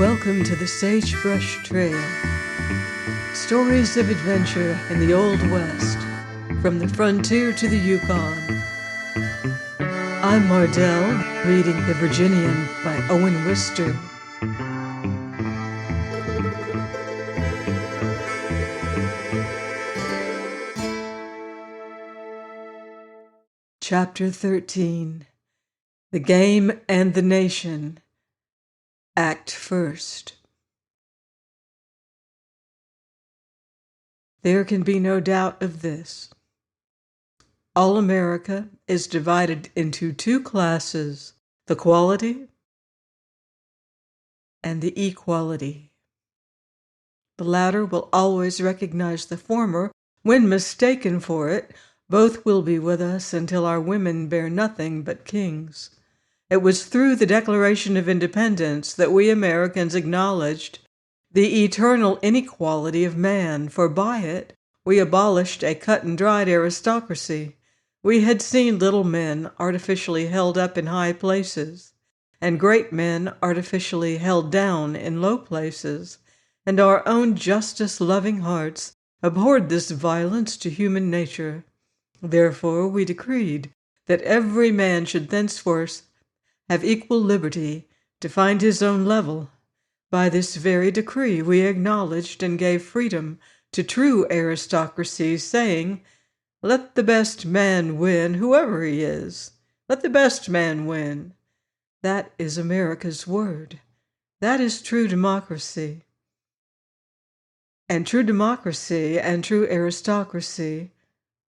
Welcome to the Sagebrush Trail. Stories of adventure in the Old West, from the frontier to the Yukon. I'm Mardell, reading The Virginian by Owen Wister. Chapter 13. The Game and the Nation. Act First. There can be no doubt of this. All America is divided into two classes, the quality and the equality. The latter will always recognize the former. When mistaken for it, both will be with us until our women bear nothing but kings. It was through the Declaration of Independence that we Americans acknowledged the eternal inequality of man, for by it we abolished a cut-and-dried aristocracy. We had seen little men artificially held up in high places, and great men artificially held down in low places, and our own justice-loving hearts abhorred this violence to human nature. Therefore we decreed that every man should thenceforth have equal liberty to find his own level. By this very decree we acknowledged and gave freedom to true aristocracy, saying, "Let the best man win, whoever he is. Let the best man win." That is America's word. That is true democracy. And true democracy and true aristocracy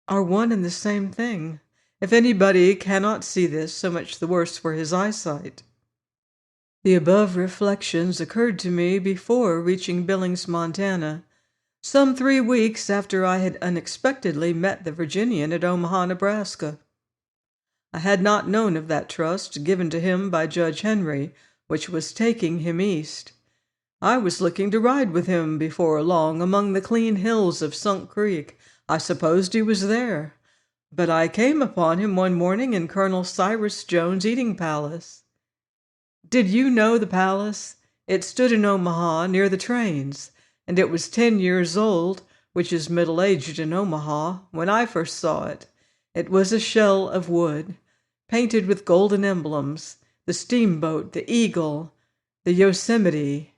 are one and the same thing. If anybody cannot see this, so much the worse for his eyesight. The above reflections occurred to me before reaching Billings, Montana, some 3 weeks after I had unexpectedly met the Virginian at Omaha, Nebraska. I had not known of that trust given to him by Judge Henry, which was taking him east. I was looking to ride with him before long among the clean hills of Sunk Creek. I supposed he was there. But I came upon him one morning in Colonel Cyrus Jones' eating palace. Did you know the palace? It stood in Omaha near the trains, and it was 10 years old, which is middle-aged in Omaha, when I first saw it. It was a shell of wood, painted with golden emblems, the steamboat, the eagle, the Yosemite,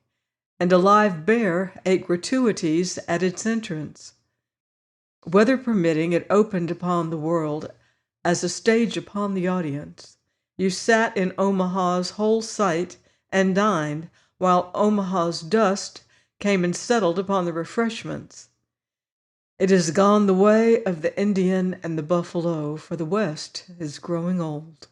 and a live bear ate gratuities at its entrance. Weather permitting, it opened upon the world as a stage upon the audience. You sat in Omaha's whole sight and dined, while Omaha's dust came and settled upon the refreshments. It has gone the way of the Indian and the buffalo, for the West is growing old.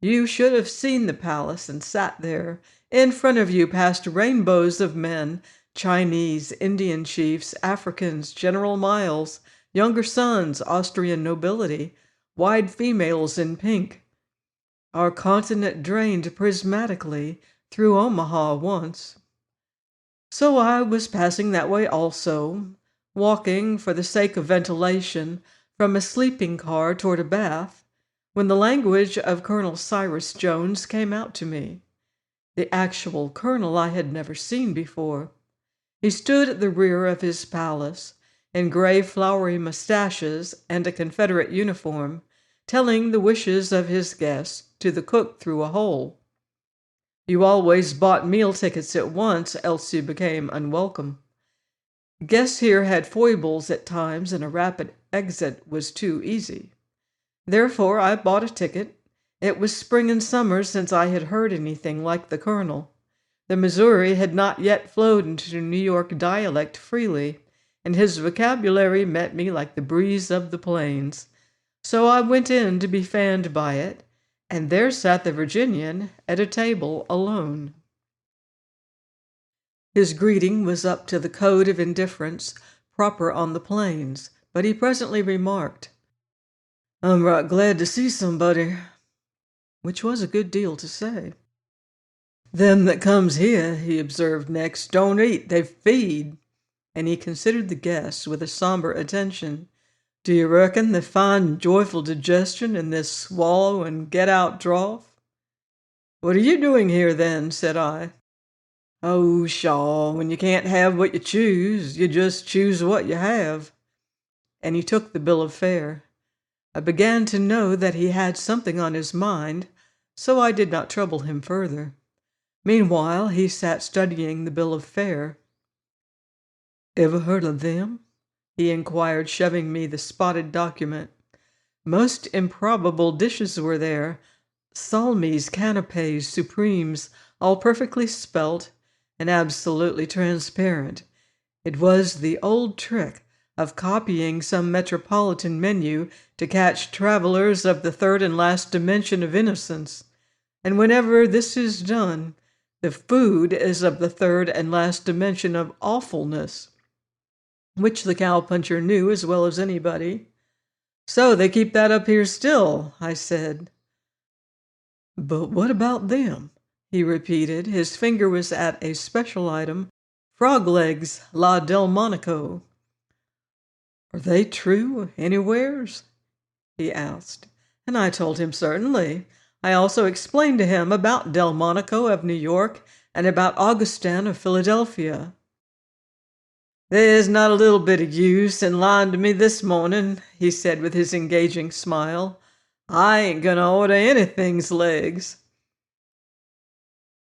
You should have seen the palace and sat there. In front of you passed rainbows of men, Chinese, Indian chiefs, Africans, General Miles, younger sons, Austrian nobility, wide females in pink. Our continent drained prismatically through Omaha once. So I was passing that way also, walking for the sake of ventilation from a sleeping car toward a bath, when the language of Colonel Cyrus Jones came out to me. The actual colonel I had never seen before. He stood at the rear of his palace, in gray flowery mustaches and a Confederate uniform, telling the wishes of his guests to the cook through a hole. You always bought meal tickets at once, else you became unwelcome. Guests here had foibles at times, and a rapid exit was too easy. Therefore I bought a ticket. It was spring and summer since I had heard anything like the colonel. The Missouri had not yet flowed into New York dialect freely, and his vocabulary met me like the breeze of the plains. So I went in to be fanned by it, and there sat the Virginian at a table alone. His greeting was up to the code of indifference proper on the plains, but he presently remarked, "I'm right glad to see somebody," which was a good deal to say. "Them that comes here," he observed next, "don't eat, they feed." And he considered the guests with a somber attention. "Do you reckon they find joyful digestion in this swallow and get-out draught?" "What are you doing here, then?" said I. "Oh, pshaw, when you can't have what you just choose what you have." And he took the bill of fare. I began to know that he had something on his mind, so I did not trouble him further. Meanwhile, he sat studying the bill of fare. "Ever heard of them?" he inquired, shoving me the spotted document. Most improbable dishes were there: salmis, canapes, supremes, all perfectly spelt and absolutely transparent. It was the old trick of copying some metropolitan menu to catch travelers of the third and last dimension of innocence. And whenever this is done, the food is of the third and last dimension of awfulness, which the cowpuncher knew as well as anybody. "So they keep that up here still," I said. "But what about them?" he repeated. His finger was at a special item: frog legs, la Delmonico. "Are they true anywheres?" he asked. And I told him certainly. I also explained to him about Delmonico of New York and about Augustin of Philadelphia. "There's not a little bit of use in lying to me this morning," he said with his engaging smile. "I ain't gonna order anything's legs."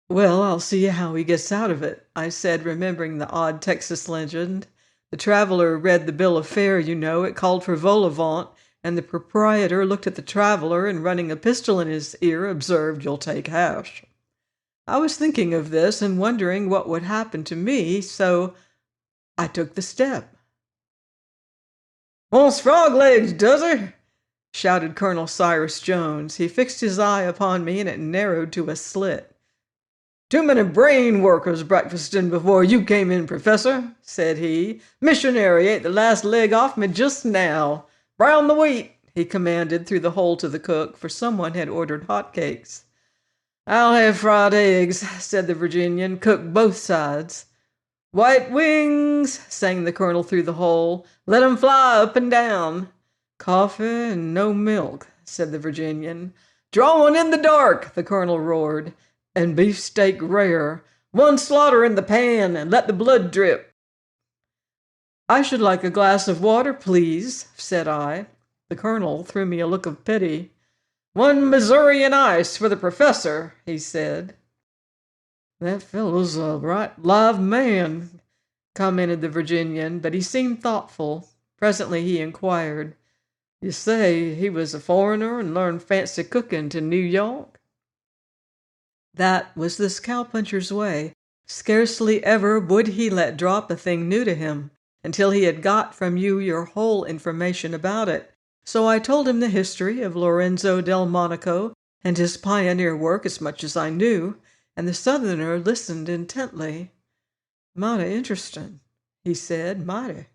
"Well, I'll see how he gets out of it," I said, remembering the odd Texas legend. The traveler read the bill of fare, you know. It called for vol au vent, and the proprietor looked at the traveler and, running a pistol in his ear, observed, "You'll take hash." I was thinking of this and wondering what would happen to me, so I took the step. "Wants frog legs, does he?" shouted Colonel Cyrus Jones. He fixed his eye upon me, and it narrowed to a slit. "Too many brain workers breakfasting before you came in, Professor," said he. "Missionary ate the last leg off me just now. Brown the wheat," he commanded through the hole to the cook, for someone had ordered hot cakes. "I'll have fried eggs," said the Virginian. "Cook both sides." "White wings," sang the colonel through the hole. "Let 'em fly up and down." "Coffee and no milk," said the Virginian. "Draw one in the dark," the colonel roared. "And beefsteak rare. One slaughter in the pan, and let the blood drip." "I should like a glass of water, please," said I. The colonel threw me a look of pity. "One Missourian ice for the professor," he said. "That fellow's a right live man," commented the Virginian, but he seemed thoughtful. Presently he inquired, "You say he was a foreigner and learned fancy cooking to New York?" That was this cowpuncher's way. Scarcely ever would he let drop a thing new to him until he had got from you your whole information about it. So I told him the history of Lorenzo Delmonico and his pioneer work as much as I knew, and the Southerner listened intently. "Mighty interesting," he said, "mighty.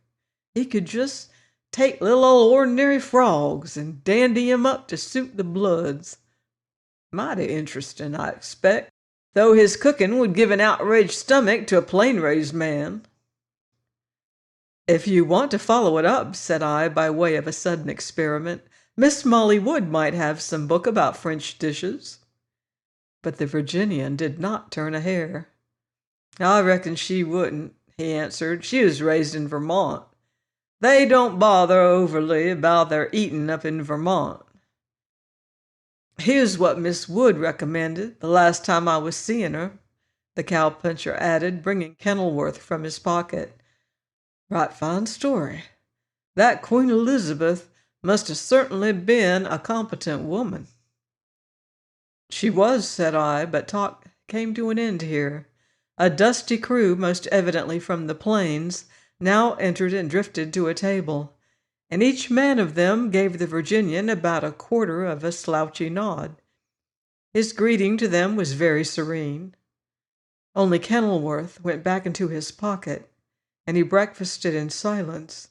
He could just take little old ordinary frogs and dandy 'em up to suit the bloods. Mighty interesting, I expect, though his cooking would give an outraged stomach to a plain-raised man." "If you want to follow it up," said I, by way of a sudden experiment, "Miss Molly Wood might have some book about French dishes." But the Virginian did not turn a hair. "I reckon she wouldn't," he answered. "She was raised in Vermont. They don't bother overly about their eating up in Vermont. Here's what Miss Wood recommended the last time I was seeing her," the cowpuncher added, bringing Kenilworth from his pocket. "Right fine story. That Queen Elizabeth must have certainly been a competent woman." "She was," said I, but talk came to an end here. A dusty crew, most evidently from the plains, now entered and drifted to a table, and each man of them gave the Virginian about a quarter of a slouchy nod. His greeting to them was very serene. Only Kenilworth went back into his pocket, and he breakfasted in silence.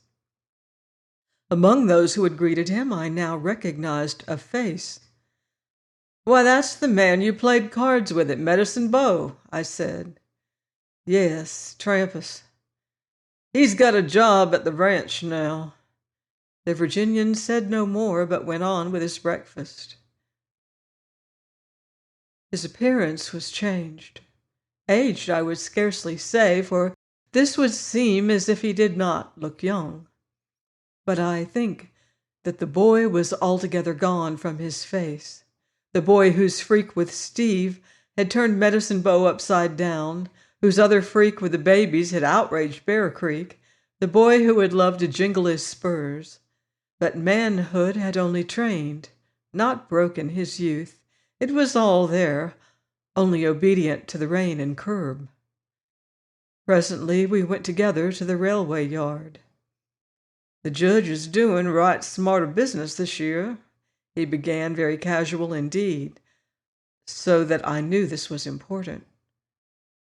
Among those who had greeted him, I now recognized a face. "Why, that's the man you played cards with at Medicine Bow," I said. "Yes, Trampas. He's got a job at the ranch now." The Virginian said no more, but went on with his breakfast. His appearance was changed. Aged, I would scarcely say, for this would seem as if he did not look young. But I think that the boy was altogether gone from his face, the boy whose freak with Steve had turned Medicine Bow upside down, whose other freak with the babies had outraged Bear Creek, the boy who had loved to jingle his spurs. But manhood had only trained, not broken his youth. It was all there, only obedient to the rein and curb. Presently we went together to the railway yard. "The judge is doing right smarter business this year," he began, very casual indeed, so that I knew this was important.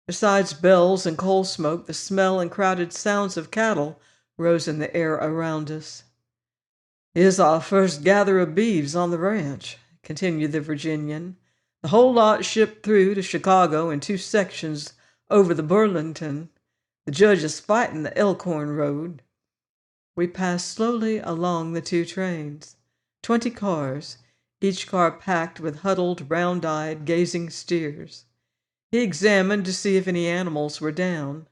Besides bells and coal smoke, the smell and crowded sounds of cattle rose in the air around us. "Here's our first gather of beeves on the ranch," continued the Virginian. "The whole lot shipped through to Chicago in 2 sections over the Burlington. The judge is fighting the Elkhorn road." We passed slowly along the 2 trains, 20 cars, each car packed with huddled, round-eyed, gazing steers. He examined to see if any animals were down.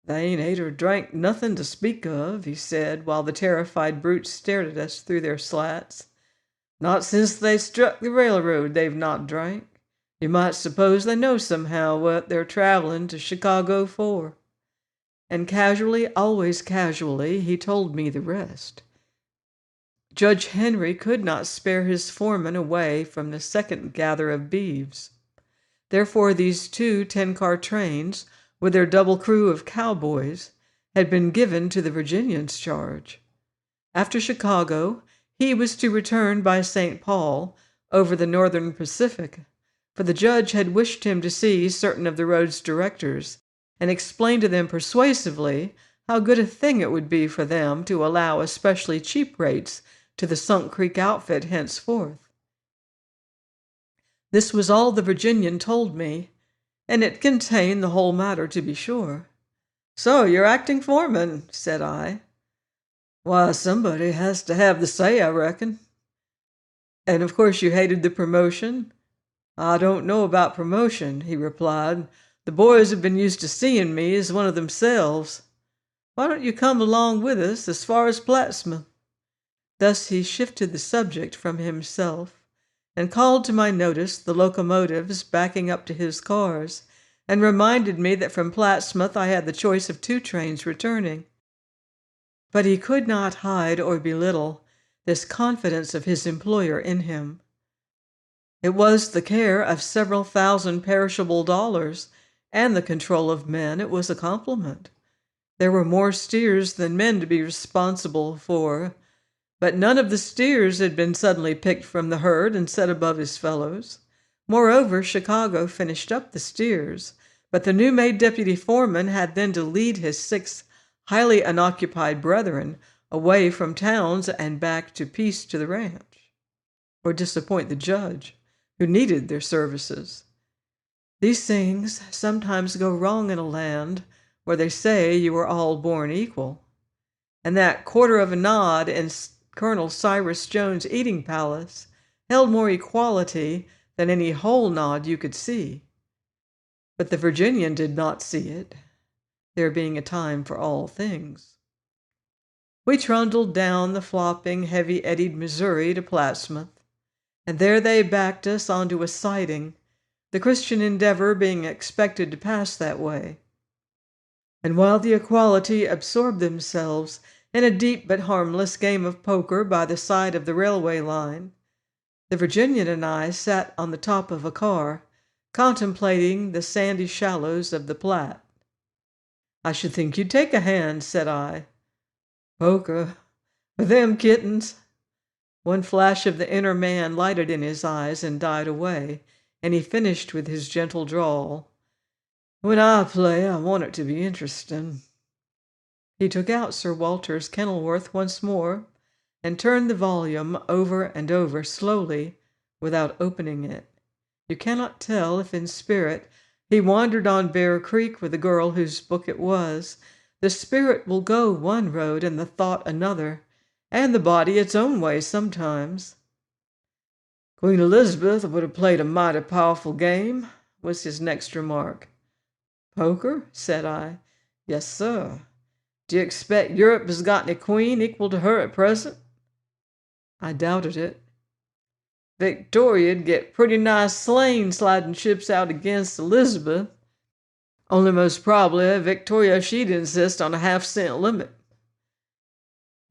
"They ain't ate or drank nothing to speak of," he said, while the terrified brutes stared at us through their slats. "Not since they struck the railroad they've not drank. You might suppose they know somehow what they're traveling to Chicago for." And casually, always casually, he told me the rest. Judge Henry could not spare his foreman away from the second gather of beeves. Therefore these 2 10-car trains, with their double crew of cowboys, had been given to the Virginian's charge. After Chicago, he was to return by St. Paul over the Northern Pacific, for the judge had wished him to see certain of the road's directors and explain to them persuasively how good a thing it would be for them to allow especially cheap rates to the Sunk Creek outfit henceforth. This was all the Virginian told me, and it contained the whole matter, to be sure. "So you're acting foreman," said I. "Why, somebody has to have the say, I reckon." "And of course you hated the promotion?" "I don't know about promotion," he replied. "The boys have been used to seeing me as one of themselves. Why don't you come along with us as far as Plattsmouth?" Thus he shifted the subject from himself, and called to my notice the locomotives backing up to his cars, and reminded me that from Plattsmouth I had the choice of 2 trains returning. But he could not hide or belittle this confidence of his employer in him. It was the care of several thousand perishable dollars and the control of men. It was a compliment. There were more steers than men to be responsible for, but none of the steers had been suddenly picked from the herd and set above his fellows. Moreover, Chicago finished up the steers, but the new-made deputy foreman had then to lead his 6 highly unoccupied brethren away from towns and back to peace to the ranch, or disappoint the judge, who needed their services. These things sometimes go wrong in a land where they say you are all born equal, and that quarter of a nod in Colonel Cyrus Jones' eating palace held more equality than any whole nod you could see. But the Virginian did not see it, there being a time for all things. We trundled down the flopping, heavy-eddied Missouri to Plattsmouth, and there they backed us onto a siding, the Christian Endeavor being expected to pass that way. And while the Equality absorbed themselves in a deep but harmless game of poker by the side of the railway line, the Virginian and I sat on the top of a car, contemplating the sandy shallows of the Platte. "I should think you'd take a hand," said I. "Poker? With them kittens?" One flash of the inner man lighted in his eyes and died away, and he finished with his gentle drawl. "When I play, I want it to be interesting." He took out Sir Walter's Kenilworth once more, and turned the volume over and over slowly, without opening it. You cannot tell if in spirit he wandered on Bear Creek with the girl whose book it was. The spirit will go one road and the thought another, and the body its own way sometimes. "Queen Elizabeth would have played a mighty powerful game," was his next remark. Poker? Said I. Yes, sir. Do you expect Europe has got any queen equal to her at present? I doubted it. Victoria'd get pretty nice slain sliding ships out against Elizabeth. Only most probably Victoria she'd insist on a half-cent limit.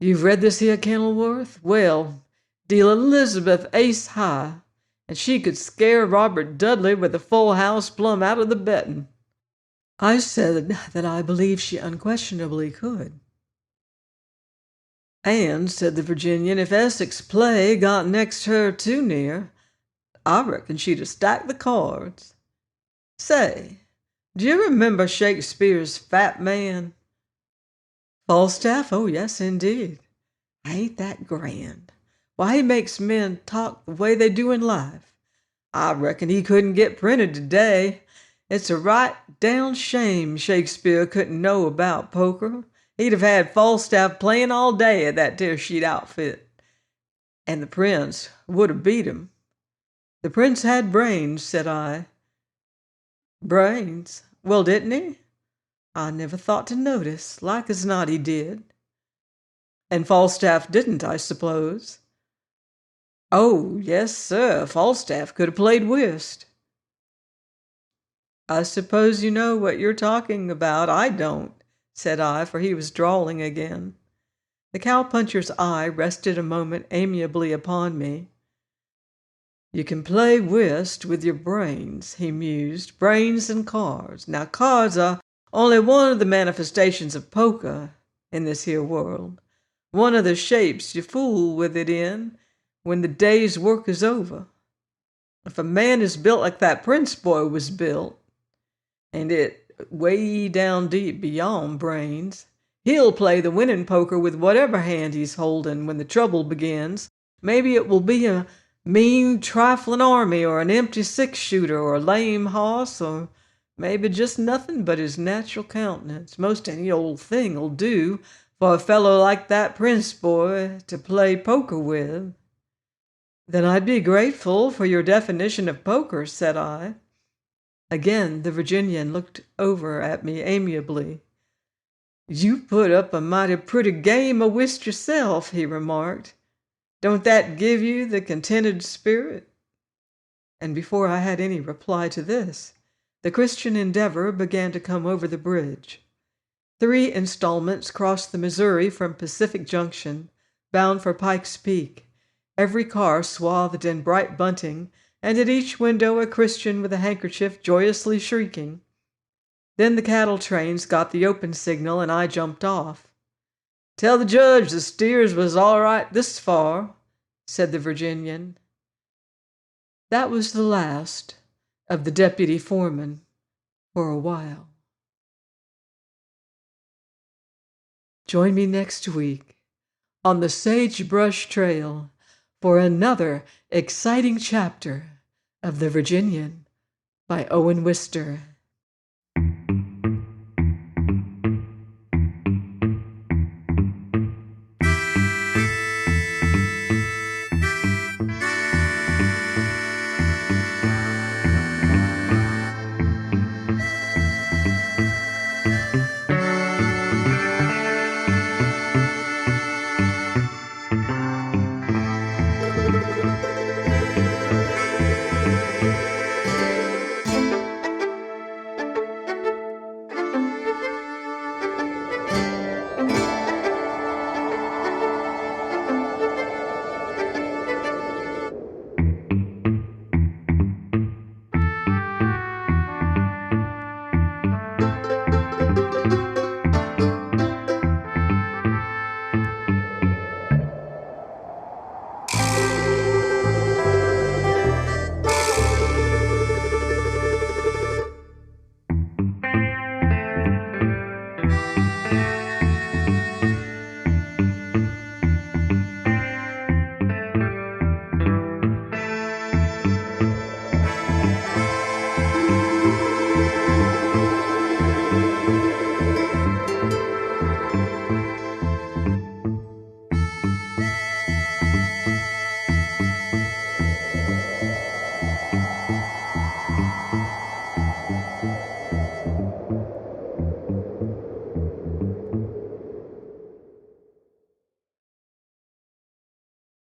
You've read this here, Kenilworth? Well, deal Elizabeth ace high, and she could scare Robert Dudley with a full house plumb out of the betting. I said that I believed she unquestionably could. And, said the Virginian, if Essex play got next her too near, I reckon she'd have stacked the cards. Say, do you remember Shakespeare's fat man? Falstaff? Oh, yes, indeed. Ain't that grand? Why, he makes men talk the way they do in life. I reckon he couldn't get printed today. It's a right down shame Shakespeare couldn't know about poker. He'd have had Falstaff playing all day at that tear sheet outfit. And the prince would have beat him. The prince had brains, said I. Brains? Well, didn't he? I never thought to notice. Like as not he did. And Falstaff didn't, I suppose. Oh, yes, sir, Falstaff could have played whist. I suppose you know what you're talking about. I don't, said I, for he was drawling again. The cowpuncher's eye rested a moment amiably upon me. You can play whist with your brains, he mused. Brains and cards. Now, cards are only one of the manifestations of poker in this here world. One of the shapes you fool with it in when the day's work is over. If a man is built like that Prince boy was built, and it way down deep beyond brains, he'll play the winning poker with whatever hand he's holding when the trouble begins. Maybe it will be a mean, trifling army, or an empty six-shooter, or a lame hoss, or maybe just nothing but his natural countenance. Most any old thing'll do for a fellow like that Prince boy to play poker with. Then I'd be grateful for your definition of poker, said I. Again the Virginian looked over at me amiably. You put up a mighty pretty game of whist yourself, he remarked. Don't that give you the contented spirit? And before I had any reply to this, the Christian Endeavor began to come over the bridge. 3 installments crossed the Missouri from Pacific Junction, bound for Pike's Peak, every car swathed in bright bunting, and at each window a Christian with a handkerchief joyously shrieking. Then the cattle trains got the open signal, and I jumped off. Tell the judge the steers was all right this far, said the Virginian. That was the last of the deputy foreman for a while. Join me next week on the Sagebrush Trail for another exciting chapter of The Virginian by Owen Wister.